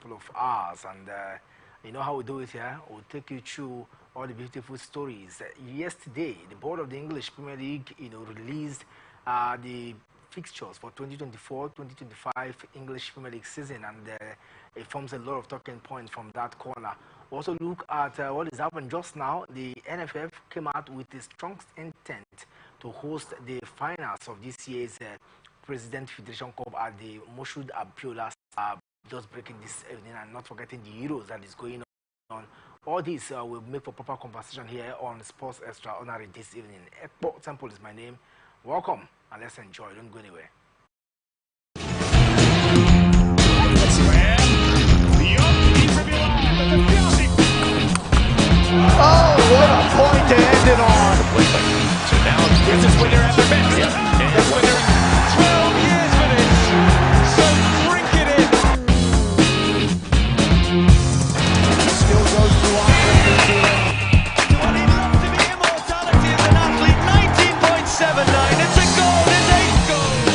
couple of hours, and you know how we do it here. We'll take you through all the beautiful stories. Yesterday, the board of the English Premier League, released the fixtures for 2024-2025 English Premier League season, and it forms a lot of talking points from that corner. Also look at what is happening just now. The NFF came out with a strong intent to host the finals of this year's President Federation Cup at the Moshood Abiola, just breaking this evening, and not forgetting the Euros that is going on. All this will make for proper conversation here on Sports Extraordinary this evening. Ekpo Temple is my name. Welcome, and let's enjoy. Don't go anywhere. Oh, what a point to end it on! So now this is when they're at their best. Yep. And that's when they're 12 years for this. So drink it in. Still goes to Andre. Well, he'd love to be immortality as an athlete. 19.79. It's a goal. It's 8 goals.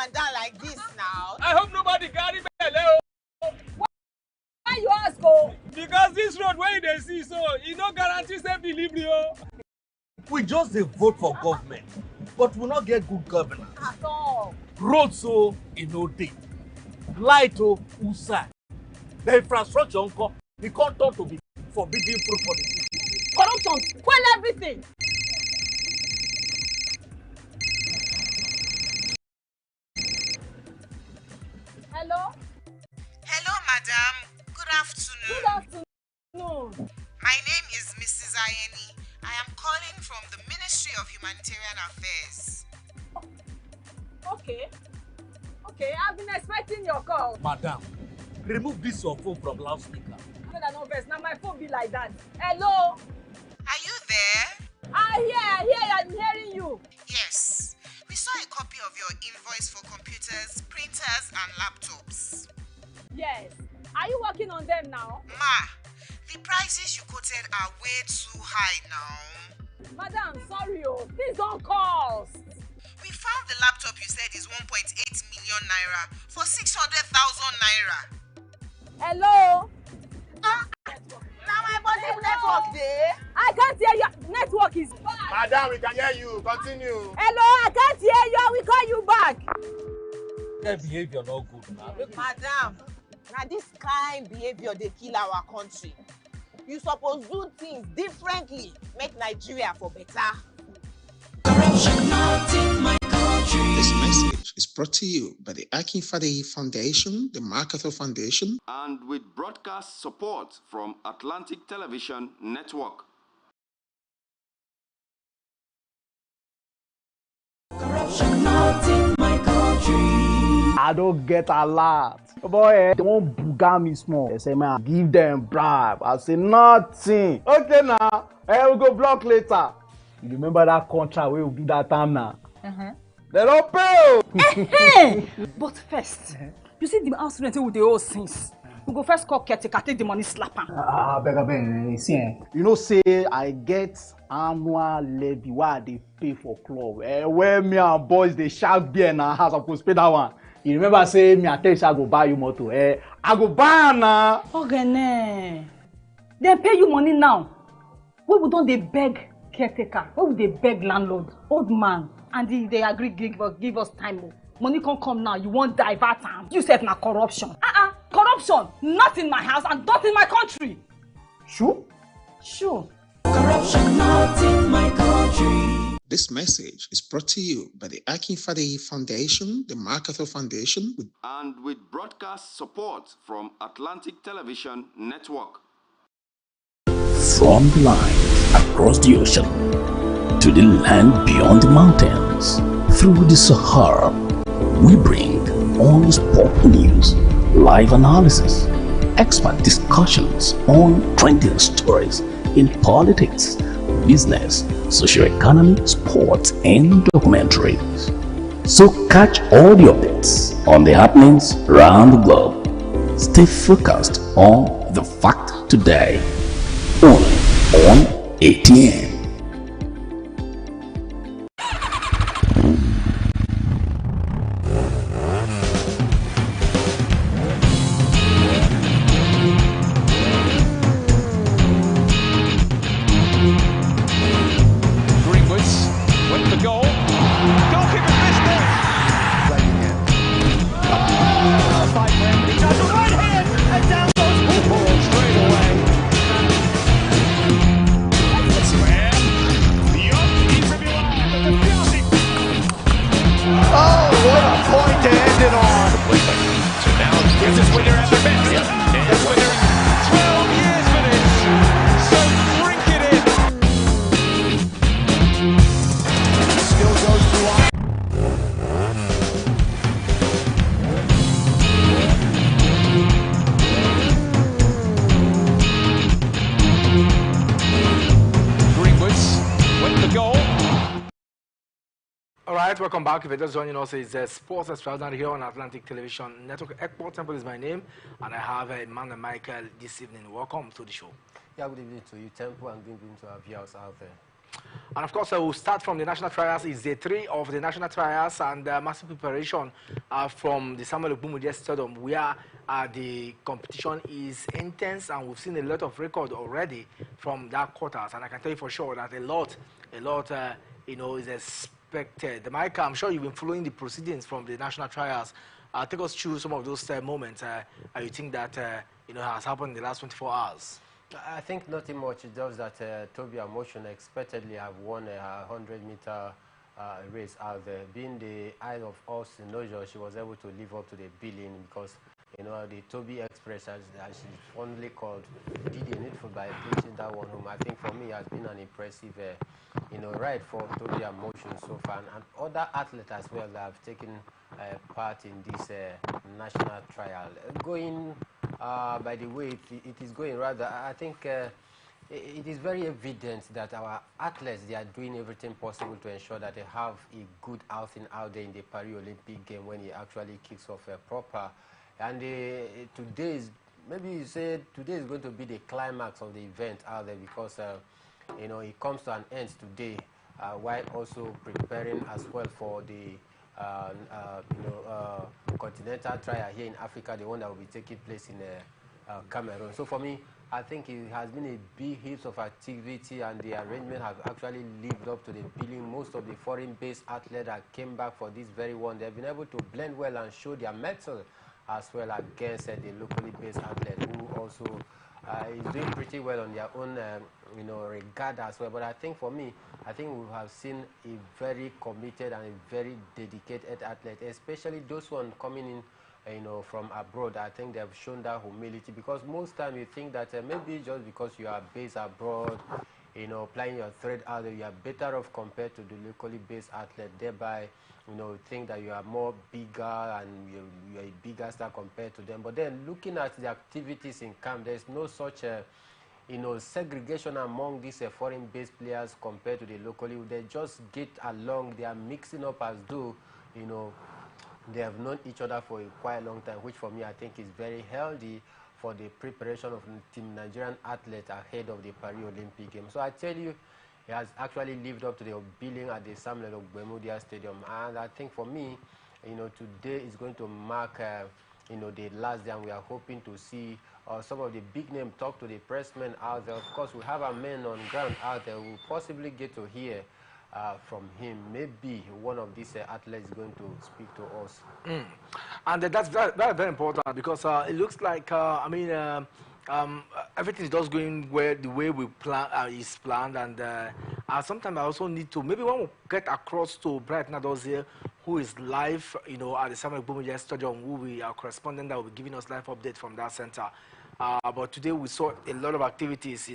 and down like this now? I hope nobody carry me. Hello. Why you ask, oh? Because this road where they see, so it no guarantee safe delivery. Oh. We just dey vote for government, but we not get good governance. At all. Road so e no dey, light o usai, the infrastructure nko e come turn to be forbidden fruit for the city. Corruption, spoil everything. Hello? Hello, madam. Good afternoon. Good afternoon. My name is Mrs. Ayeni. I am calling from the Ministry of Humanitarian Affairs. Okay. Okay, I've been expecting your call. Madam, remove this your phone from loudspeaker. No vex, now my phone be like that. Hello? Are you there? I hear, I'm hearing you. Yes. We saw a copy of your invoice for computers, printers, and laptops. Yes. Are you working on them now? Ma, the prices you quoted are way too high now. Madam, sorry, oh. Please don't cost. We found the laptop you said is 1.8 million naira for 600,000 naira. Hello? Now my body network there. I can't hear you. Network is bad. Madam, we can hear you. Continue. Hello, I can't hear you. I will call you back. That behavior no good now. Madam, now this kind behavior they kill our country. You suppose do things differently. Make Nigeria for better. This message is brought to you by the Akinfade Foundation, the MacArthur Foundation, and with broadcast support from Atlantic Television Network. I don't get a lot. Boy, they won't booga me small. They say, man, give them bribe. I say, nothing. Okay, now, we'll go block later. You remember that contract where we do that time now? They don't pay. But first, you see the house rent with the old things. We go first call caretaker, take the money, slap him. Beg, see, you know, say I get annual levy why they pay for club. Where me and boys they shark beer in our house, I supposed pay that one. You remember say me I tell you I go buy you motor. I go buy now. Okay, they pay you money now. Why don't they beg caretaker? Why would they beg landlord, old man, and they agree give us time? Money can't come now. You won't divert time. You said na corruption. Corruption, not in my house and not in my country. Sure? Sure. Corruption not in my country. This message is brought to you by the Akinfade Foundation, the MacArthur Foundation, and with broadcast support from Atlantic Television Network. From the line across the ocean to the land beyond the mountains, through the Sahara, we bring all the sport news, live analysis, expert discussions on trending stories in politics, business, socio-economy, sports, and documentaries. So catch all the updates on the happenings around the globe. Stay focused on the fact today, only on ATN. Welcome back. If you're just joining us, it's Sports Extravaganza here on Atlantic Television Network. Ekport Temple is my name, and I have Man Michael this evening. Welcome to the show. Yeah, good evening to you, Temple, and good evening to our viewers out there. And of course, we'll start from the national trials. It's day 3 of the national trials and massive preparation from the Samuel Ogbumuje Stadium, where the competition is intense, and we've seen a lot of record already from that quarters. And I can tell you for sure that a lot, is expected. Mike, I'm sure you've been following the proceedings from the national trials. Take us through some of those moments you think that has happened in the last 24 hours. I think nothing much. It's just that Toby Amotion expectedly have won a 100-meter race out there. Being the eye of Austin Nojo, she was able to live up to the billing because, the Toby Express, as she's fondly called, did the needful by clinching that one home. I think for me, it has been an impressive, ride for Toby Amotion so far. And other athletes as well that have taken part in this national trial. Going by the way it is going, rather, I think it is very evident that our athletes, they are doing everything possible to ensure that they have a good outing out there in the Paris Olympic game when it actually kicks off proper. And today is, maybe you say today is going to be the climax of the event out there because it comes to an end today, while also preparing as well for the continental trial here in Africa, the one that will be taking place in Cameroon. So for me, I think it has been a big heap of activity, and the arrangement has actually lived up to the billing. Most of the foreign-based athletes that came back for this very one, they've been able to blend well and show their mettle as well against the locally based athlete who also is doing pretty well on their own regard as well. But I think for me, I think we have seen a very committed and a very dedicated athlete, especially those ones coming in from abroad. I think they've shown that humility, because most time you think that maybe just because you are based abroad, playing your thread out there, you are better off compared to the locally based athlete, thereby think that you are more bigger and you're a bigger star compared to them. But then looking at the activities in camp, there's no such segregation among these foreign-based players compared to the locally. They just get along. They are mixing up as though they have known each other for a quite long time, which for me I think is very healthy for the preparation of Team Nigerian athletes ahead of the Paris Olympic Games. So I tell you, he has actually lived up to the billing at the Samuel Ogbumuje Stadium, and I think for me, today is going to mark the last day, and we are hoping to see some of the big names talk to the pressmen out there. Of course, we have our men on ground out there who possibly get to hear from him. Maybe one of these athletes is going to speak to us. And that's very important, because it looks like everything is just going where the way we plan is planned, and sometimes I also need to, maybe when we get across to Bright Nadozie, who is live at the Samuel Ogbumuje Stadium, who we are correspondent that will be giving us live update from that center. But today we saw a lot of activities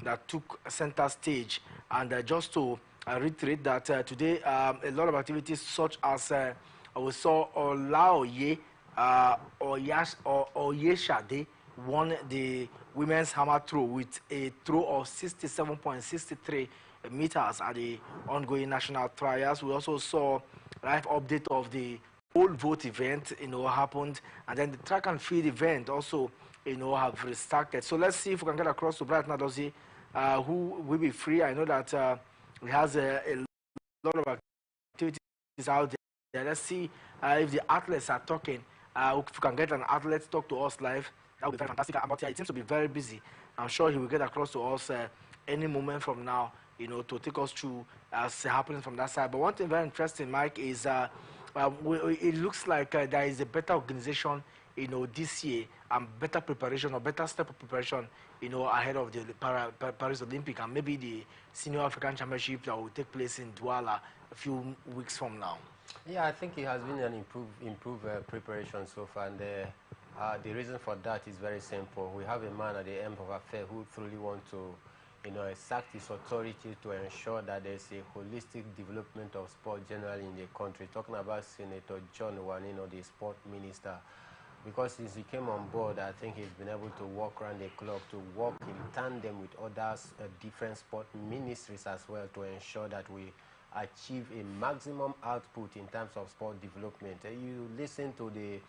that took center stage, and just to reiterate that today a lot of activities such as we saw Olaoye Oyeshade won the women's hammer throw with a throw of 67.63 meters at the ongoing national trials. We also saw live update of the pole vote event happened, and then the track and field event also have restarted. So let's see if we can get across to Bright Nadozie, who will be free. I know that he has a lot of activities out there. Let's see if the athletes are talking. If we can get an athlete to talk to us live, that would be very fantastic. But it seems to be very busy. I'm sure he will get across to us any moment from now, to take us through as happening from that side. But one thing very interesting, Mike, is it looks like there is a better organization, this year, and better preparation, or better step of preparation, ahead of the Paris Olympic, and maybe the Senior African Championship that will take place in Douala a few weeks from now. Yeah, I think it has been an improved preparation so far, and the reason for that is very simple. We have a man at the end of affair who truly wants to, exact his authority to ensure that there's a holistic development of sport generally in the country. Talking about Senator John Wanino, the sport minister, because since he came on board, I think he's been able to walk around the clock, to work in tandem with others, different sport ministries as well, to ensure that we achieve a maximum output in terms of sport development. You listen to the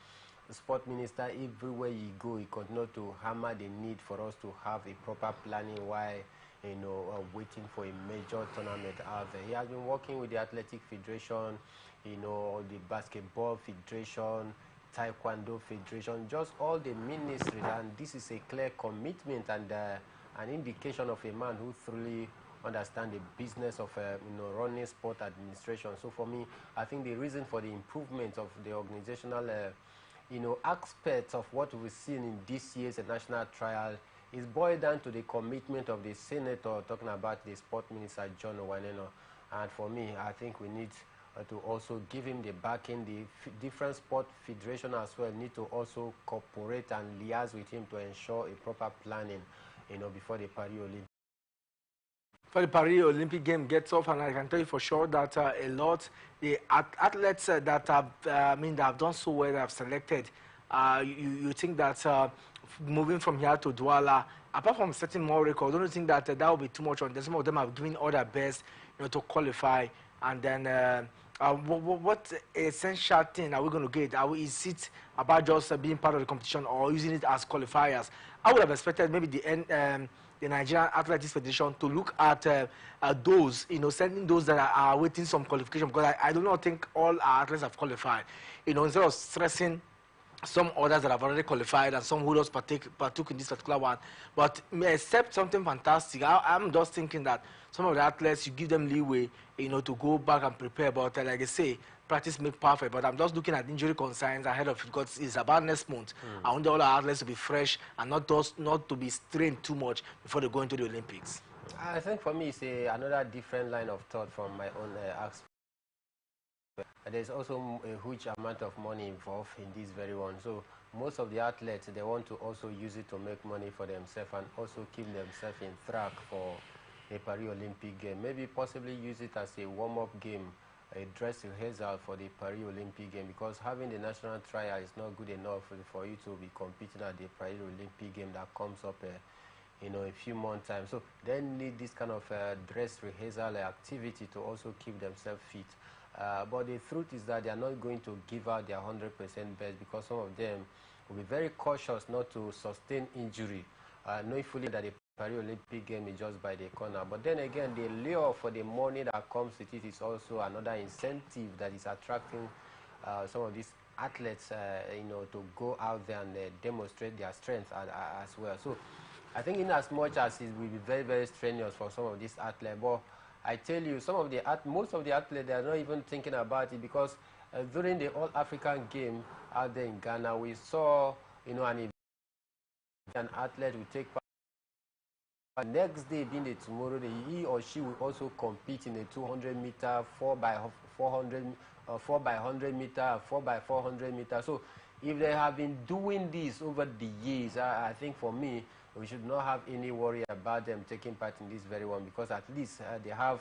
sport minister everywhere you go, he continues to hammer the need for us to have a proper planning, while waiting for a major tournament out there. He has been working with the Athletic Federation, the Basketball Federation, Taekwondo Federation, just all the ministries, and this is a clear commitment and an indication of a man who truly understands the business of running sport administration. So for me, I think the reason for the improvement of the organizational aspects of what we've seen in this year's national trial is boiled down to the commitment of the senator, talking about the sport minister John Owaneno. And for me, I think we need to also give him the backing. The different sport federation as well need to also cooperate and liaise with him to ensure a proper planning, before the Paris Olympics. For the Paris Olympic game gets off, and I can tell you for sure that a lot the athletes that have done so well, have selected. You think that moving from here to Douala, apart from setting more records, don't you think that that will be too much on them? Some of them have given all their best, to qualify, and then what essential thing are we going to get? Is it about just being part of the competition or using it as qualifiers? I would have expected maybe the Nigerian Athletics Federation to look at those, sending those that are waiting some qualification, because I do not think all our athletes have qualified. Instead of stressing some others that have already qualified and some who just partook in this particular one. But except something fantastic, I'm just thinking that some of the athletes, you give them leeway, to go back and prepare. But like I say, practice makes perfect. But I'm just looking at injury concerns ahead of it, because it's about next month. I want all our athletes to be fresh and not to be strained too much before they go into the Olympics. I think for me, it's another different line of thought from my own aspect. There's also a huge amount of money involved in this very one. So most of the athletes, they want to also use it to make money for themselves and also keep themselves in track for a Paris Olympic game. Maybe possibly use it as a warm-up game, a dress rehearsal for the Paris Olympic game, because having the national trial is not good enough for you to be competing at the Paris Olympic game that comes up a few months' time. So they need this kind of dress rehearsal activity to also keep themselves fit. But the truth is that they are not going to give out their 100% best, because some of them will be very cautious not to sustain injury, knowing fully that the Paris Olympic game is just by the corner. But then again, the lure for the money that comes with it is also another incentive that is attracting some of these athletes, to go out there and demonstrate their strength as well. So I think in as much as it will be very, very strenuous for some of these athletes, but I tell you, most of the athletes, they are not even thinking about it, because during the All-African game out there in Ghana, we saw, an athlete will take part. Next day, being the tomorrow, he or she will also compete in a 200-meter, 4x400, 4x100 meter, 4x400 meter. So if they have been doing this over the years, I think for me, we should not have any worry about them taking part in this very one, because at least they have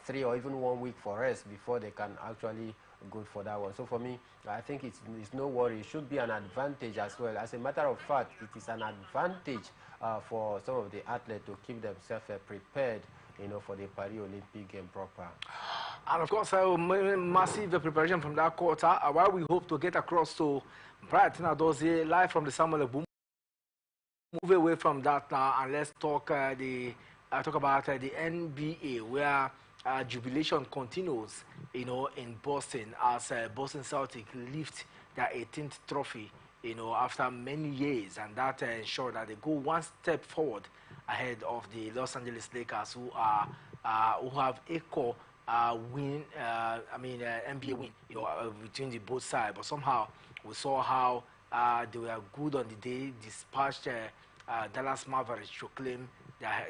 3 or even 1 week for rest before they can actually go for that one. So for me, I think it's no worry. It should be an advantage as well. As a matter of fact, it is an advantage for some of the athletes to keep themselves prepared, for the Paris Olympic game proper. And of course, massive preparation from that quarter, while we hope to get across to Brighton Adozie live from the Samuel Boom. Move away from that now, and let's talk about the NBA, where jubilation continues, in Boston, as Boston Celtics lift their 18th trophy, after many years, and that ensured that they go one step forward ahead of the Los Angeles Lakers, who have equal NBA win, between the both sides. But somehow we saw how they were good on the day, dispatched Dallas Mavericks to claim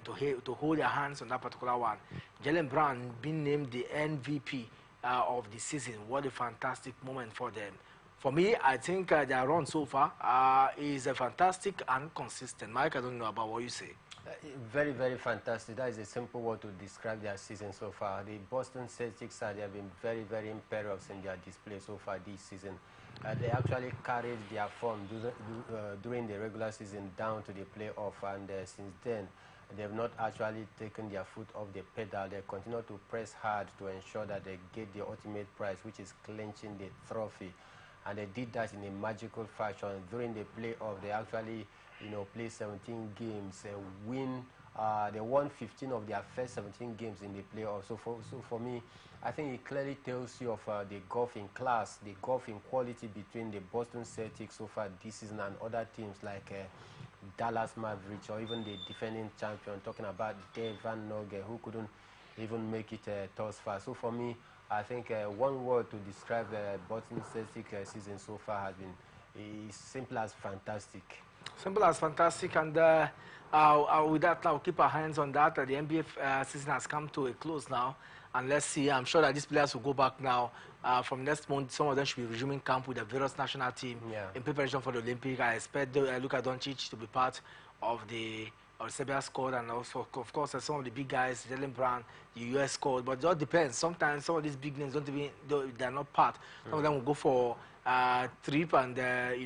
to hold their hands on that particular one. Jaylen Brown being named the MVP of the season. What a fantastic moment for them. For me, I think their run so far is fantastic and consistent. Mike, I don't know about what you say. Very, very fantastic. That is a simple word to describe their season so far. The Boston Celtics they have been very, very imperious in their display so far this season. They actually carried their form during the regular season down to the playoff, and since then, they have not actually taken their foot off the pedal. They continue to press hard to ensure that they get the ultimate prize, which is clinching the trophy. And they did that in a magical fashion. During the playoff, they actually, play 17 games, win they won 15 of their first 17 games in the playoffs. So for me, I think it clearly tells you of the gulf in class, the gulf in quality between the Boston Celtics so far this season and other teams like Dallas Mavericks or even the defending champion, talking about Denver Nuggets, who couldn't even make it thus far. So for me, I think one word to describe Boston Celtics season so far has been simple as fantastic. Simple as fantastic, and with that, I'll keep our hands on that. The NBA season has come to a close now, and let's see. I'm sure that these players will go back now. From next month, some of them should be resuming camp with the various national team in preparation for the Olympic. I expect Luka Doncic to be part of the Serbia squad, and also, of course, some of the big guys, Jalen Brown, the US squad. But it all depends. Sometimes some of these big names they're not part. Some of them will go for trip and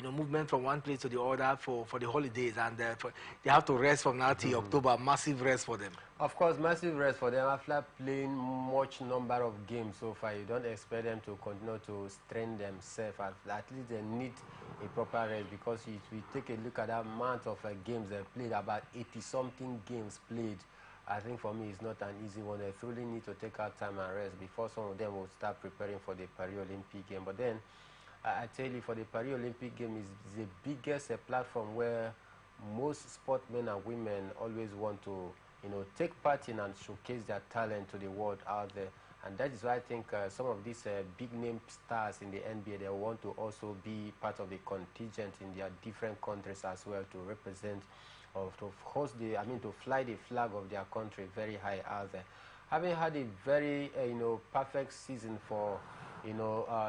movement from one place to the other for the holidays, and they have to rest from now till October. Massive rest for them. Of course, massive rest for them after playing much number of games so far. You don't expect them to continue to strain themselves. At least they need a proper rest, because if we take a look at that amount of games they played, about 80-something games played, I think for me it's not an easy one. They truly need to take out time and rest before some of them will start preparing for the Paris-Olympic game. But then, I tell you, for the Paris-Olympic game is the biggest platform where most sportsmen and women always want to, take part in and showcase their talent to the world out there. And that is why I think some of these big-name stars in the NBA, they want to also be part of the contingent in their different countries as well, to represent or to host to fly the flag of their country very high out there. Having had a very, perfect season for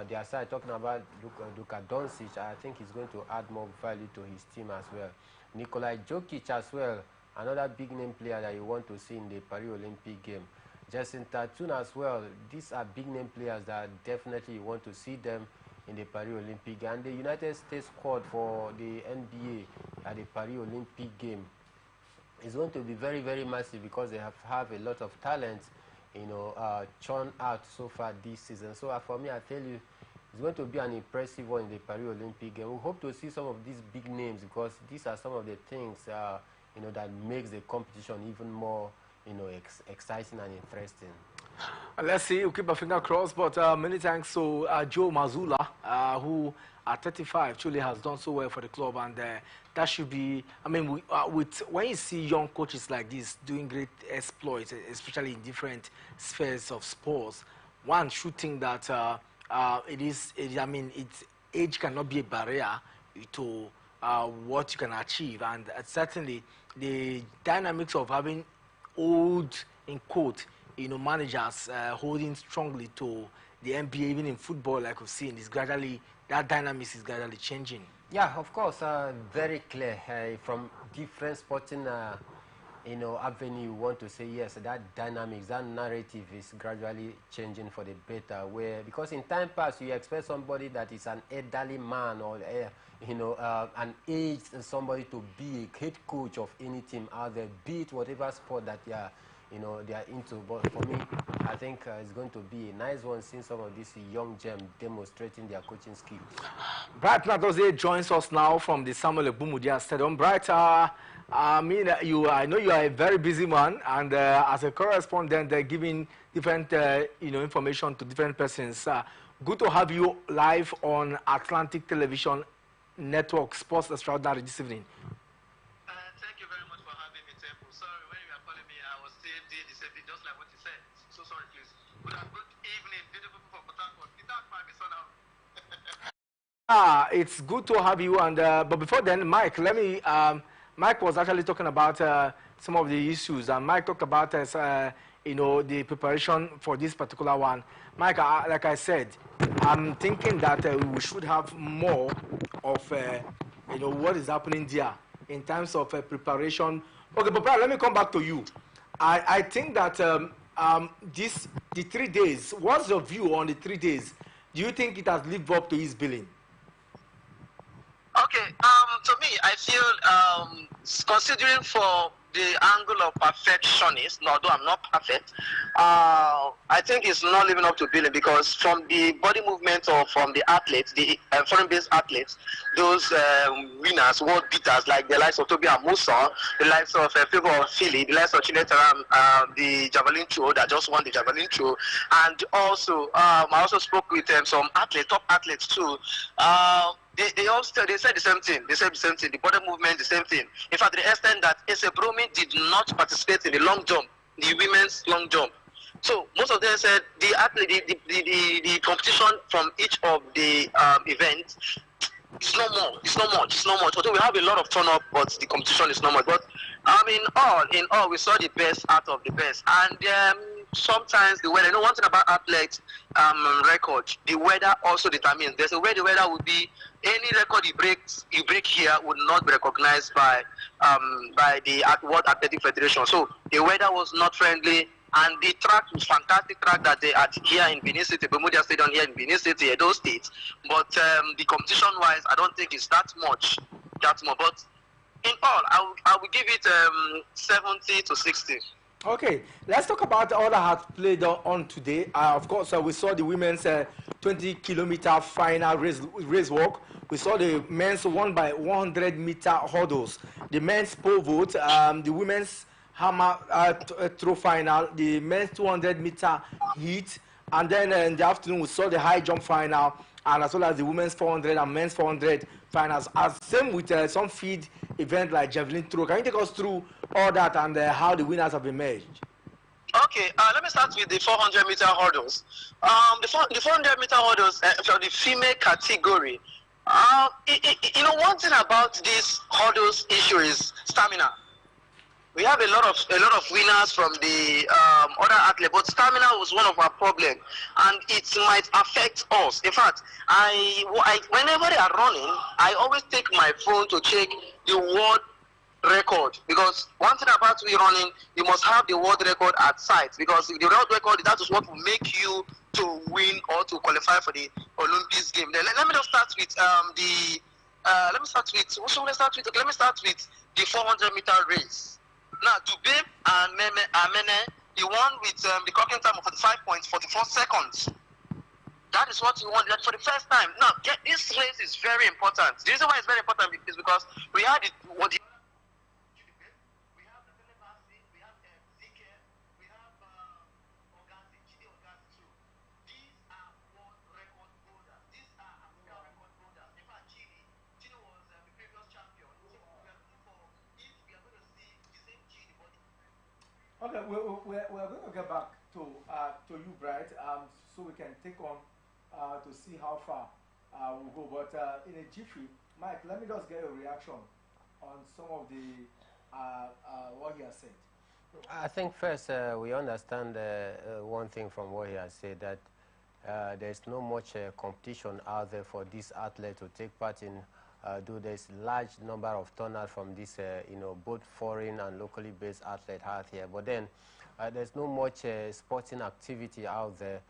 their side, talking about Luka Doncic, I think he's going to add more value to his team as well. Nikola Jokic as well, another big name player that you want to see in the Paris Olympic game. Jason Tatum as well. These are big name players that definitely you want to see them in the Paris Olympic. And the United States squad for the NBA at the Paris Olympic game is going to be very, very massive, because they have a lot of talent churned out so far this season. So for me, I tell you, it's going to be an impressive one in the Paris Olympic game. We hope to see some of these big names, because these are some of the things that makes the competition even more exciting and interesting. Let's see. We'll keep our finger crossed. But many thanks to Joe Mazzulla, who at 35 truly has done so well for the club, and that should be. I mean, when you see young coaches like this doing great exploits, especially in different spheres of sports, one should think that age cannot be a barrier to what you can achieve, and certainly the dynamics of having old, in quote, managers holding strongly to the NBA, even in football, like we've seen, that dynamics is gradually changing. Yeah, of course, very clear. From different sporting, avenue, you want to say yes, that dynamics, that narrative is gradually changing for the better. Because in time past, you expect somebody that is an elderly man or an aged somebody to be a head coach of any team out there, be it whatever sport that they are into. But for me, I think it's going to be a nice one, seeing some of these young gems demonstrating their coaching skills. Bright Nadoze joins us now from the Samuel Ebumudia Stadium. Bright, I know you are a very busy man, and as a correspondent, giving different information to different persons. Good to have you live on Atlantic Television Network Sports Extraordinary this evening. Thank you very much for having me, Temple. Sorry, when you were calling me, I was still doing the same thing, just like what you said. So sorry, please. Good evening, beautiful people from Port Harcourt. It's not my son now. It's good to have you. And but before then, Mike, Mike was actually talking about some of the issues, and Mike talked about the preparation for this particular one. Mike, like I said, I'm thinking that we should have more of what is happening there in terms of preparation. Okay, but let me come back to you. I think that the 3 days. What's your view on the 3 days? Do you think it has lived up to his billing? Okay, to me, I feel considering for the angle of perfectionist, although I'm not perfect, I think it's not living up to billing, because from the body movement or from the athletes, the foreign-based athletes, those winners, world beaters, like the likes of Toby Amusa, the likes of Favor of Philly, the likes of Chinetaram, the javelin throw that just won the javelin throw, and also I also spoke with some athletes, top athletes too. They all said the same thing. They said the same thing. The body movement, the same thing. In fact, to the extent that Ese Bromi did not participate in the long jump, the women's long jump. So most of them said the athlete, the competition from each of the events, it's not more. It's not much. It's not much. Although we have a lot of turn up, but the competition is not much. But in all, we saw the best out of the best. And sometimes the weather. You know, one thing about athletes record, the weather also determines. There's a way the weather would be. Any record you break here would not be recognized by the World Athletic Federation. So the weather was not friendly. And the track was fantastic track that they had here in Benin City, Bermuda Stadium here in Benin City, Edo State. But the competition-wise, I don't think it's that much. But in all, I will give it 70 to 60. Okay, let's talk about all that has played on today. Of course, we saw the women's 20-kilometer final race walk. We saw the men's 1x100-meter hurdles, the men's pole vault, the women's hammer throw final, the men's 200-meter heat, and then in the afternoon we saw the high jump final, and as well as the women's 400 and men's 400 finals. As same with some feed event like javelin throw. Can you take us through all that and how the winners have emerged? Okay, let me start with the 400-meter hurdles. The 400-meter hurdles for the female category. You know, one thing about this hurdles issue is stamina. We have a lot of winners from the other athletes, but stamina was one of our problems, and it might affect us. In fact, whenever they are running, I always take my phone to check the world record, because one thing about we running, you must have the world record at sight, because if the world record, that is what will make you to win or to qualify for the Olympics game. Then let me just start with let me start with the 400-meter race. Now, Dubé and Mene, he won with the clocking time of 45.44 seconds. That is what he won for the first time. Now, this race is very important. The reason why it's very important is because we had it. Okay, we're going to get back to you, Bright, so we can take on to see how far we'll go. But in a jiffy, Mike, let me just get a reaction on some of the what he has said. I think first we understand one thing from what he has said, that there's no much competition out there for this athlete to take part in. Though there's large number of turnout from this, both foreign and locally based athlete out here. But then there's no much sporting activity out there,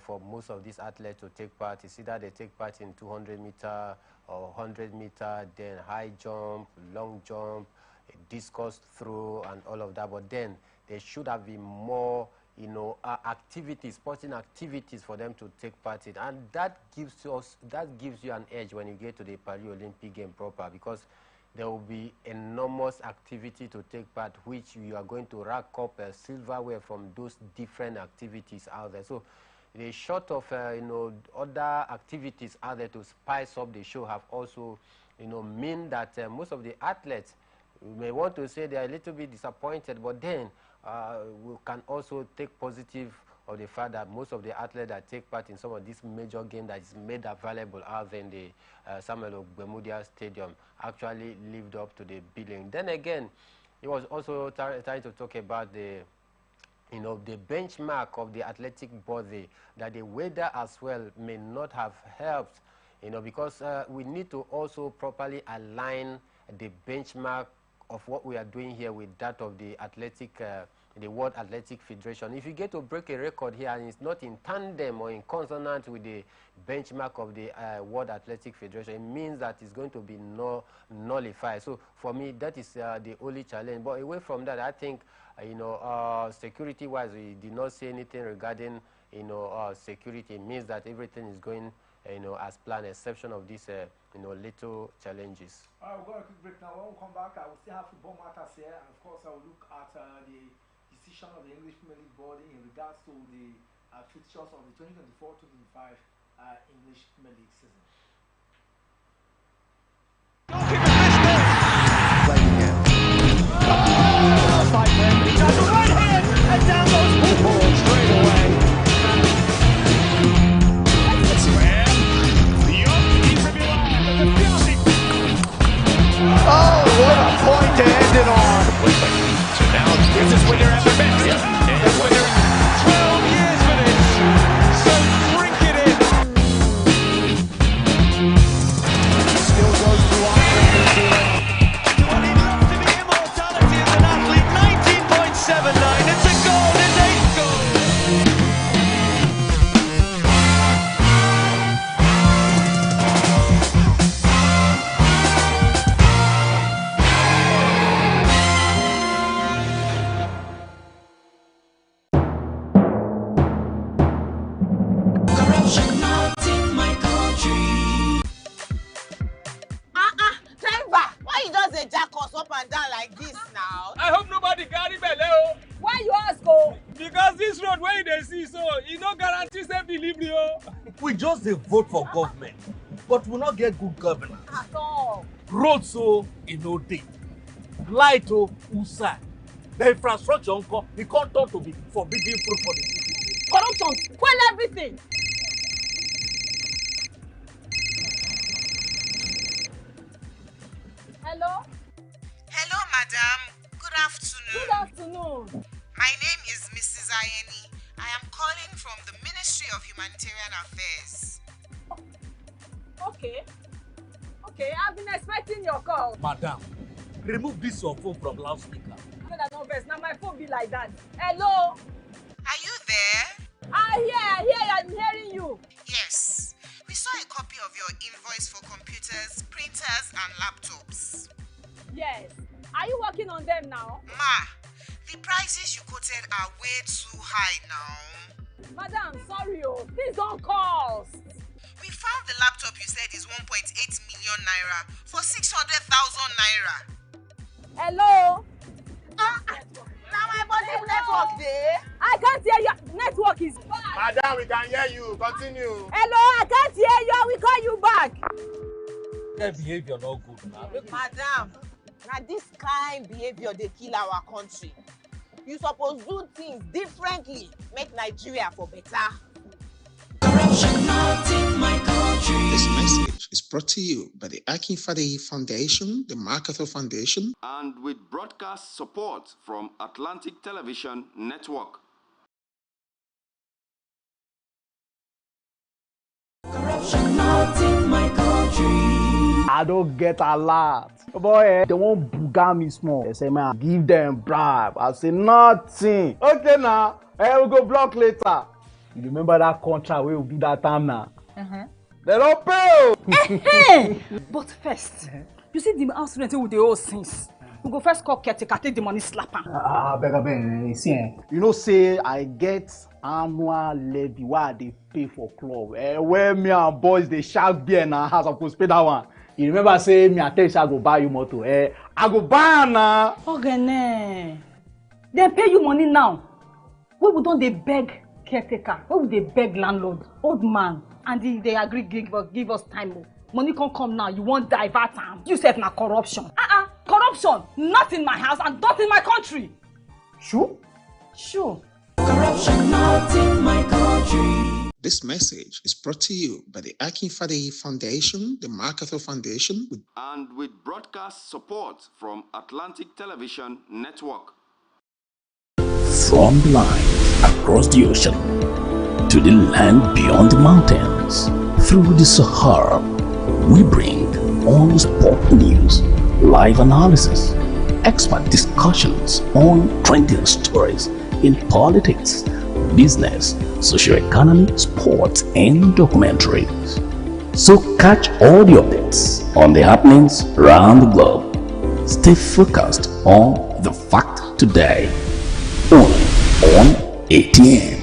for most of these athletes to take part. It's either they take part in 200-meter or 100-meter, then high jump, long jump, discus throw, and all of that. But then there should have been more activities, sporting activities for them to take part in, and that gives you an edge when you get to the Olympic game proper, because there will be enormous activity to take part, which you are going to rack up silverware from those different activities out there. So the short of other activities out there to spice up the show have also mean that most of the athletes, we may want to say they are a little bit disappointed, but then we can also take positive of the fact that most of the athletes that take part in some of these major games that is made available out there in the Samuel Ogbemudia Stadium actually lived up to the billing. Then again, he was also trying to talk about the the benchmark of the athletic body, that the weather as well may not have helped, because we need to also properly align the benchmark of what we are doing here with that of the athletic the World Athletic Federation. If you get to break a record here and it's not in tandem or in consonant with the benchmark of the World Athletic Federation, it means that it's going to be nullified. So for me, that is the only challenge. But away from that, I think, security-wise, we did not say anything regarding, security. It means that everything is going, as planned, exception of these, little challenges. All right, we're going to quick break now. When we come back, I will still have football matters here, and of course, I will look at the decision of the English Premier League body in regards to the fixtures of the 2024-2025 English Premier League season. And down goes Woodward straight away. Oh, what a point to end it on. So now this is when they're at their best. And when they're 12 years for this. So drink it in. Still goes to Ireland, New Zealand. Well, he loves to be immortality as an athlete. 19.79. It's a goal. It's 8 goals. Driver, why you just dey jack us up and down like this now? I hope nobody carry belle. Why you ask, oh? Because this road where they see, so it no guarantee safe delivery. We just dey vote for government, but we not get good governance. At all. Road so no dey, light outside, the infrastructure e come turn to be forbidden fruit for the city. Corruption, quell everything. Hello? Hello, madam. Good afternoon. Good afternoon. My name is Mrs. Ayeni. I am calling from the Ministry of Humanitarian Affairs. Okay. Okay, I've been expecting your call. Madam, remove this your phone from loudspeaker. No, that no verse. Now my phone be like that. Hello? Are you there? I hear, I'm hearing you. Yes. We saw a copy of your invoice for computers, printers, and laptops. Yes. Are you working on them now? Ma, the prices you quoted are way too high now. Madam, sorry, please don't cost. We found the laptop you said is 1.8 million naira for 600,000 naira. Hello? Now my body network there. I can't hear you. Network is bad. Madam, we can hear you. Continue. Hello, I can't hear you. I will call you back. Their behavior not good now. Madam, now this kind behavior they kill our country. You suppose do things differently, make Nigeria for better. Corruption not in my country. This message is brought to you by the Akin Fadehi Foundation, the MacArthur Foundation, and with broadcast support from Atlantic Television Network. Corruption not in my country. I don't get a lot. Boy, they won't booga me small. They say, man, give them bribe. I say, nothing. Okay, now, we'll go block later. You remember that contract we will do that time now? They don't pay. But first, you see the house rent with the old since. We go first call caretaker, take the money, slap him. Beg, see, you know, say I get annual levy why they pay for club. Where me and boys they shark beer in our house, I could pay that one. You remember say me and tell you I go buy you motor. I go buy now. Okay, they pay you money now. We don't they beg caretaker? Why would they beg landlord, old man, and they agree give us time? Money can't come now. You won't divert time. You said na corruption. Corruption, not in my house and not in my country. Sure. Corruption not in my country. This message is brought to you by the Akin Fadehi Foundation, the MacArthur Foundation, and with broadcast support from Atlantic Television Network. From the line across the ocean to the land beyond the mountains, through the Sahara, we bring all the sport news, live analysis, expert discussions on trending stories in politics, business, socio-economy, sports, and documentaries. So catch all the updates on the happenings around the globe. Stay focused on the fact today, only on ATN.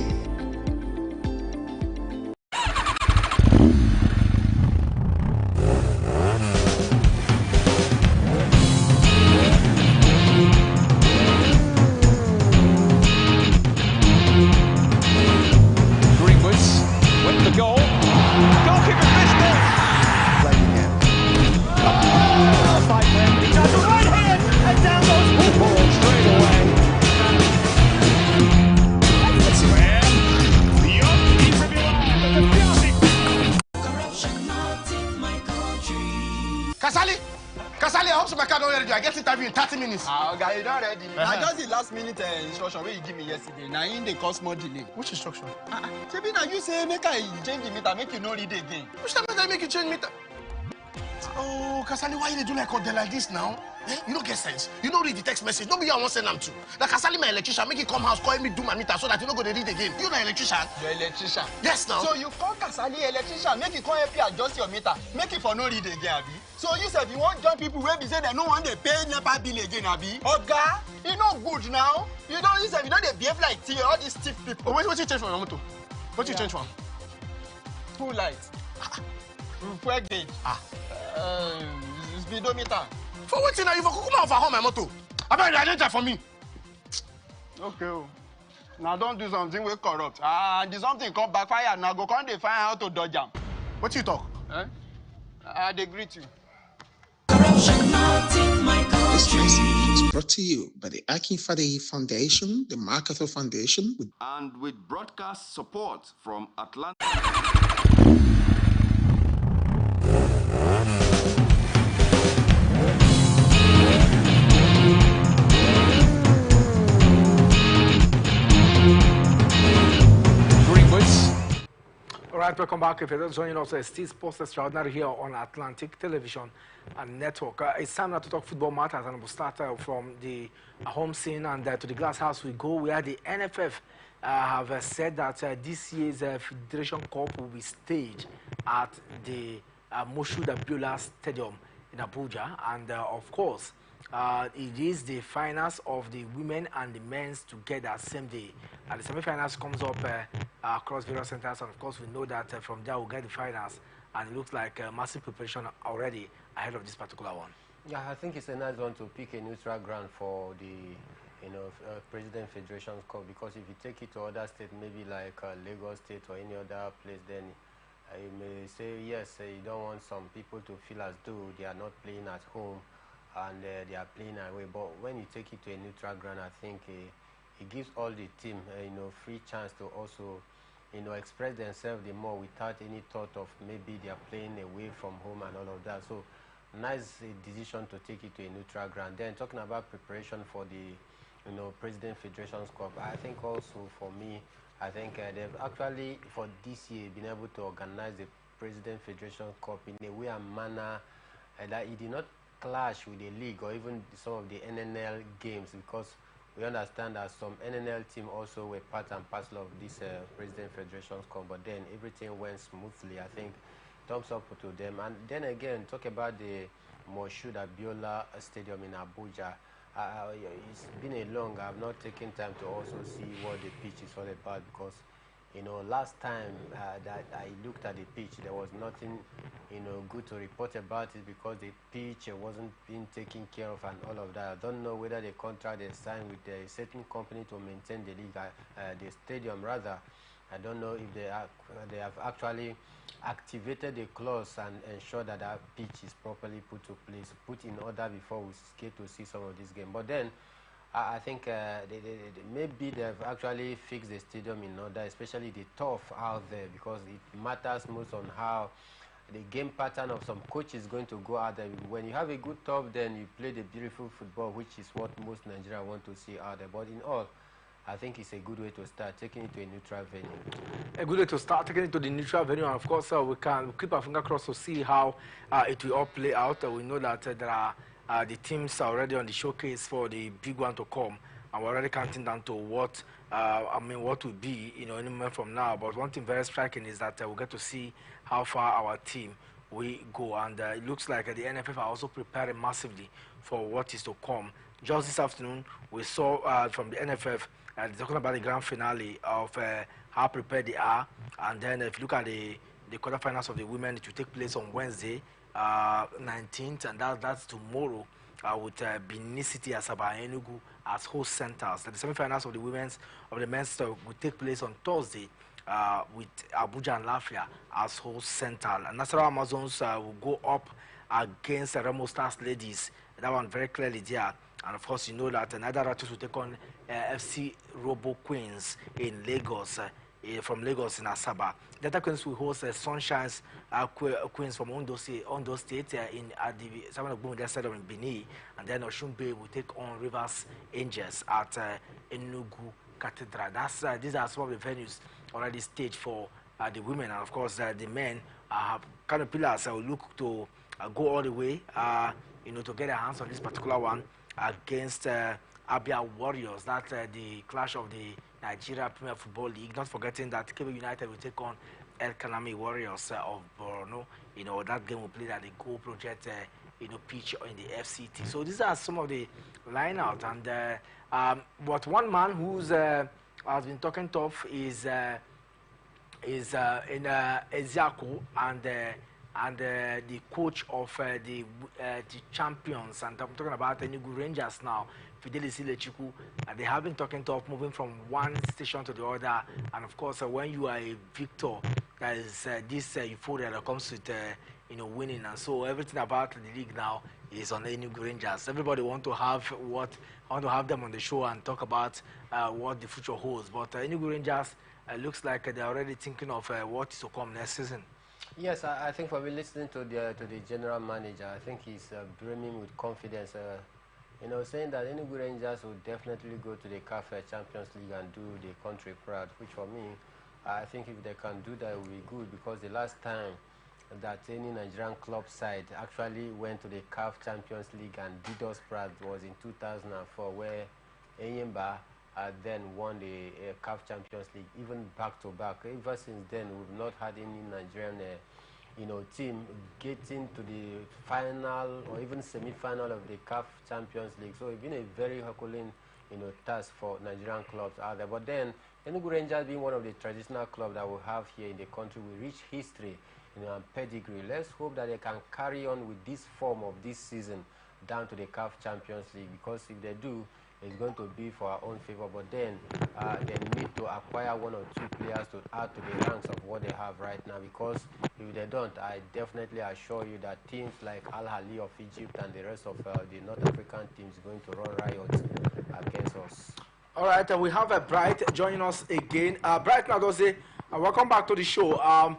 Kasali, I hope my car don't ready. I get interview in 30 minutes. Okay, you don't ready. I just the last minute instruction where you give me yesterday. Now in the cause more delay. Which instruction? Shebi na you say make I change the meter, make you no read again. Which time did I make you change meter? Oh, Kasali, why you do like this now? Eh? You don't get sense. You don't read the text message. Nobody I want send them to. Like Kasali, my electrician, make it come house, call me do my meter so that you don't go to read again. You the electrician? You're electrician. Yes, now. So you call Kasali electrician, make it come help you adjust your meter, make it for no read again, Abi. So you said you want join people where be say they no want they pay NEPA bill again, Abi. Oga, you know good now. You don't you said you know they behave like tea, all these stiff people. Oh, what you change from your motor? What you change from? Two lights. Repair gauge. Speedometer. For what thing are you for come out for home my motor? I bet you identify for me. Okay. Now don't do something we corrupt. And something come backfire now go come they find how to dodge them. What you talk? They greet you. This message is brought to you by the Akin Fadehi Foundation, the MacArthur Foundation, and with broadcast support from Atlanta. All right, welcome back. If you're just joining us, it's still Sports Extraordinary here on Atlantic Television and Network. It's time now to talk football matters, and we'll start from the home scene and to the glass house we go, where the NFF have said that this year's Federation Cup will be staged at the Moshood Abiola Stadium in Abuja, and of course, it is the finals of the women and the men's together same day. The semi-finals comes up across various centers, and of course we know that from there we'll get the finals, and it looks like massive preparation already ahead of this particular one. Yeah, I think it's a nice one to pick a neutral ground for the President Federation's Cup, because if you take it to other states, maybe like Lagos State or any other place, then you may say yes, you don't want some people to feel as though they are not playing at home and they are playing away. But when you take it to a neutral ground, I think it gives all the team free chance to also express themselves the more without any thought of maybe they are playing away from home and all of that. So nice decision to take it to a neutral ground. Then talking about preparation for the President Federation's Cup, I think also for me, I think they've actually for this year been able to organize the President Federation Cup in a way and manner that it did not clash with the league or even some of the NNL games, because we understand that some NNL team also were part and parcel of this President Federation's Cup, but then everything went smoothly. I think thumbs up to them. And then again, talk about the Moshood Abiola Stadium in Abuja. It's been a long, I've not taken time to also see what the pitch is all about, because last time that I looked at the pitch, there was nothing good to report about it, because the pitch wasn't being taken care of and all of that. I don't know whether the contract they signed with a certain company to maintain the league, the stadium rather. I don't know if they have actually activated the clause and ensure that that pitch is properly put in order before we get to see some of this game. But then I think maybe they've actually fixed the stadium in order, especially the turf out there, because it matters most on how the game pattern of some coach is going to go out there. When you have a good turf, then you play the beautiful football, which is what most Nigerians want to see out there. But in all, I think it's a good way to start, taking it to a neutral venue. A good way to start, taking it to the neutral venue, and of course we can keep our finger crossed to see how it will all play out. We know that there are The teams are already on the showcase for the big one to come, and we're already counting down to what what will be, any moment from now. But one thing very striking is that we'll get to see how far our team we go, and it looks like the NFF are also preparing massively for what is to come. Just this afternoon, we saw from the NFF talking about the grand finale of how prepared they are, and then if you look at the quarterfinals of the women, it will take place on Wednesday, 19th, and that's tomorrow, with Benin City, Asaba, and Enugu as host centers. The semi-finals of the men's will take place on Thursday, with Abuja and Lafia as host center. And Nasarawa Amazons will go up against the Remo Stars ladies. That one very clearly there. And of course, you know that another Ratus will take on FC Robo Queens in Lagos, from Lagos in Asaba. The other Queens will host Sunshine's Queens from Ondo State at the Samuel Ogbomodia Stadium in Benin. And then Oshun Bay will take on Rivers Angels at Enugu Cathedral. These are some of the venues already staged for the women. And of course, the men have kind of pillars will look to go all the way, to get their hands on this particular one against Abia Warriors. That's the clash of the Nigeria Premier Football League. Not forgetting that Kebe United will take on El Kanami Warriors of Borno. That game will play at the Go Project, pitch in the FCT. So these are some of the line-out. And but one man who's has been talking tough is Eziako and the coach of the champions, and I'm talking about Enugu Rangers now, Fidelis Ilechiku. They have been talking tough, moving from one station to the other. And of course, when you are a victor, there is this euphoria that comes with winning, and so everything about the league now is on Enugu Rangers. Everybody want to have them on the show and talk about what the future holds. But Enugu Rangers looks like they're already thinking of what is to come next season. Yes, I think for me, listening to the general manager, I think he's brimming with confidence. Saying that Enugu Rangers will definitely go to the CAF Champions League and do the country proud. Which for me, I think if they can do that, it will be good, because the last time that any Nigerian club side actually went to the CAF Champions League and did us proud was in 2004, where Enyimba then won the CAF Champions League, even back-to-back. Ever since then, we've not had any Nigerian team getting to the final or even semi-final of the CAF Champions League. So it's been a very herculean task for Nigerian clubs out there. But then, Enugu Rangers being one of the traditional clubs that we have here in the country with rich history and pedigree, let's hope that they can carry on with this form of this season down to the CAF Champions League, because if they do, it's going to be for our own favor. But then they need to acquire one or two players to add to the ranks of what they have right now, because if they don't, I definitely assure you that teams like Al Ahly of Egypt and the rest of the North African teams are going to run riot against us. All right, we have Bright joining us again. Bright Nadoze, welcome back to the show.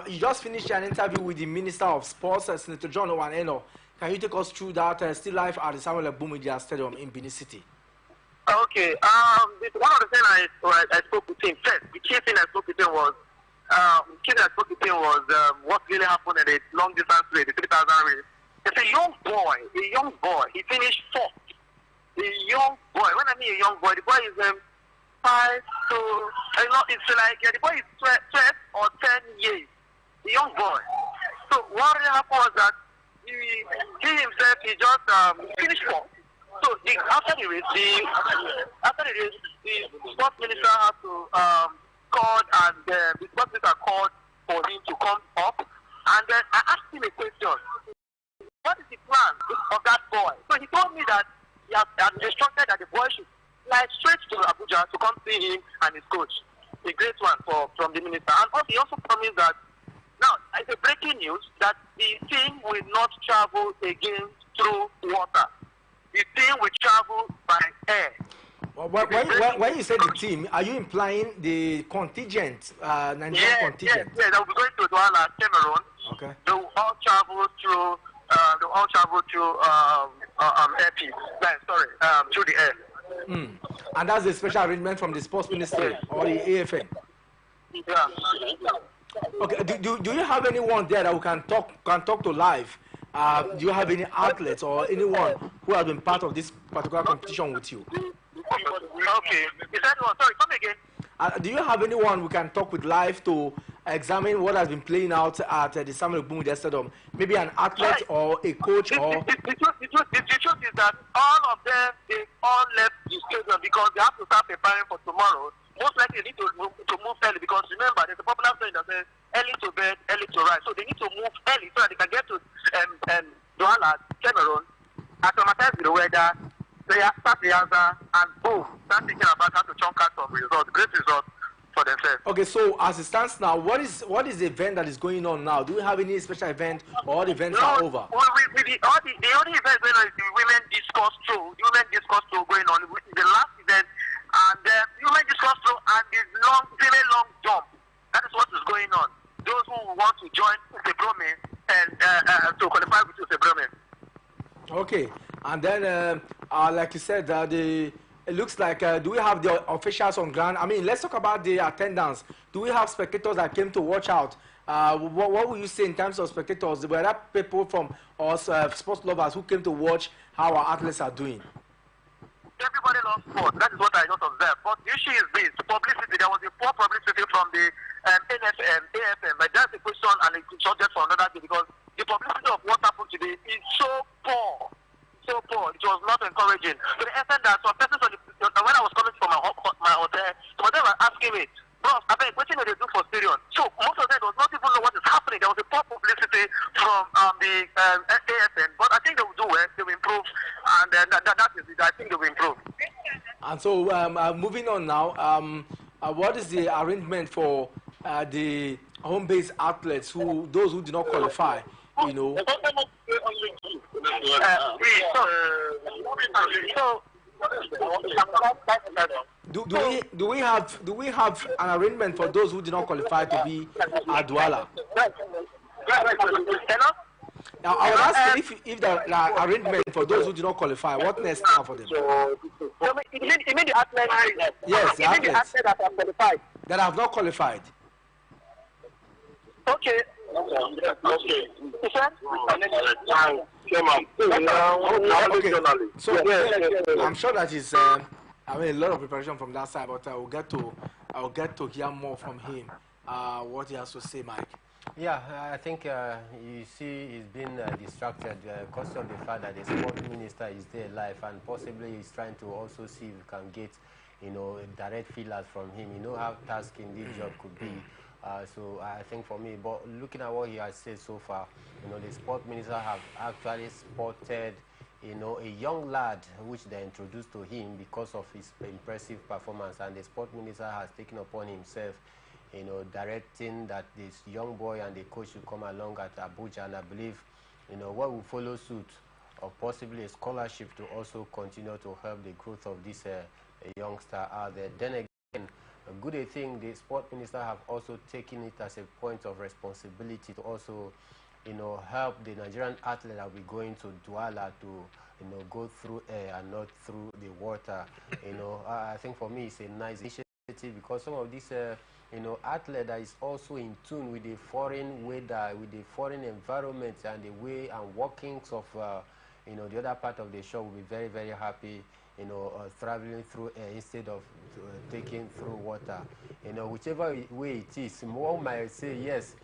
You just finished an interview with the Minister of Sports, Senator John Owaneno. Can you take us through that still live at the Samuel Ogbomodia Stadium in Benin City? Okay. One of the things I spoke with him first, the key thing I spoke with him was what really happened in the long distance race, the 3,000 race. It's a young boy. He finished fourth. A young boy. When I mean a young boy, the boy is 5 to, it's like the boy is 12 or 10 years. A young boy. So what really happened was that he himself, he just finished fourth. So after the race, the sports minister had to call, and the sports minister called for him to come up. And then I asked him a question: what is the plan of that boy? So he told me that he has instructed that the boy should fly straight to Abuja to come see him and his coach. A great one from the minister. And he also promised that now it's a breaking news that the team will not travel again through water. The team will travel by air. Well, when you say the team, are you implying the contingent, Nigerian contingent? Yes, they'll be going to Douala, Cameroon. Okay. They will all travel through. Through the air. And that's a special arrangement from the sports ministry or the AFN. Yeah. Okay. Do you have anyone there that we can talk to live Do you have any athletes or anyone who has been part of this particular competition with you? Okay. Is that one? Sorry, come again. Do you have anyone we can talk with live to examine what has been playing out at the Samuel Okpumudia Stadium? Maybe an athlete or a coach or... The truth is that all of them, they all left the stadium because they have to start preparing for tomorrow. Most likely they need to move early because remember, there's a popular saying that says early to bed, early to rise. So they need to move early so that they can get to Douala, Cameroon, acclimatize with the weather, start the answer, and boom, start thinking about how to chunk out some results, great results for themselves. Okay, so as it stands now, what is the event that is going on now? Do we have any special event or all the events are over? The only event going on is the women discuss throw. The women discuss throw going on, which is the last event, and the women discuss throw and the very long jump. That is what is going on. Those who want to join Usebrome and to qualify with Usebrome. Okay, and then like you said, it looks like, do we have the officials on ground? I mean, let's talk about the attendance. Do we have spectators that came to watch out? What would you say in terms of spectators? Were there people from us, sports lovers, who came to watch how our athletes are doing? Everybody loves sport. That is what I just observed. But the issue is this: publicity. There was a poor publicity from the AFM. But that's a question and a subject for another day because the publicity of what happened today is so poor. So poor. It was not encouraging. To the extent that some persons when I was coming from my hotel, some of them were asking me, bro, I beg, what do they do for stadium? So most of them does not even know what is happening. There was a poor publicity from the AFN, but I think they will do well. They will improve, and that is it. I think they will improve. And so moving on now, what is the arrangement for the home-based athletes, those who do not qualify? You know. Do we have an arrangement for those who do not qualify to be at Douala? Now I was asking if the arrangement for those who do not qualify, what next now for them? You mean the athletes? Yes, the athletes that have qualified. That have not qualified. Okay. Okay. So I'm sure that is I mean a lot of preparation from that side, but I will get to hear more from him. What he has to say, Mike. Yeah, I think you see he's been distracted because of the fact that the sport minister is there live, and possibly he's trying to also see if he can get, direct feelers from him. You know how tasking this job could be. So I think for me, but looking at what he has said so far, the sport minister have actually spotted, a young lad which they introduced to him because of his impressive performance, and the sport minister has taken upon himself, directing that this young boy and the coach should come along at Abuja, and I believe, what will follow suit, or possibly a scholarship to also continue to help the growth of this youngster out there. Then again, a good thing, the sport minister have also taken it as a point of responsibility to also, help the Nigerian athlete that will be going to Douala to, go through air and not through the water. I think for me it's a nice initiative because some of these, athlete that is also in tune with the foreign weather, with the foreign environment and the way and workings of, the other part of the show will be very, very happy, traveling through air instead of taking through water. Whichever way it is, one might say, yes,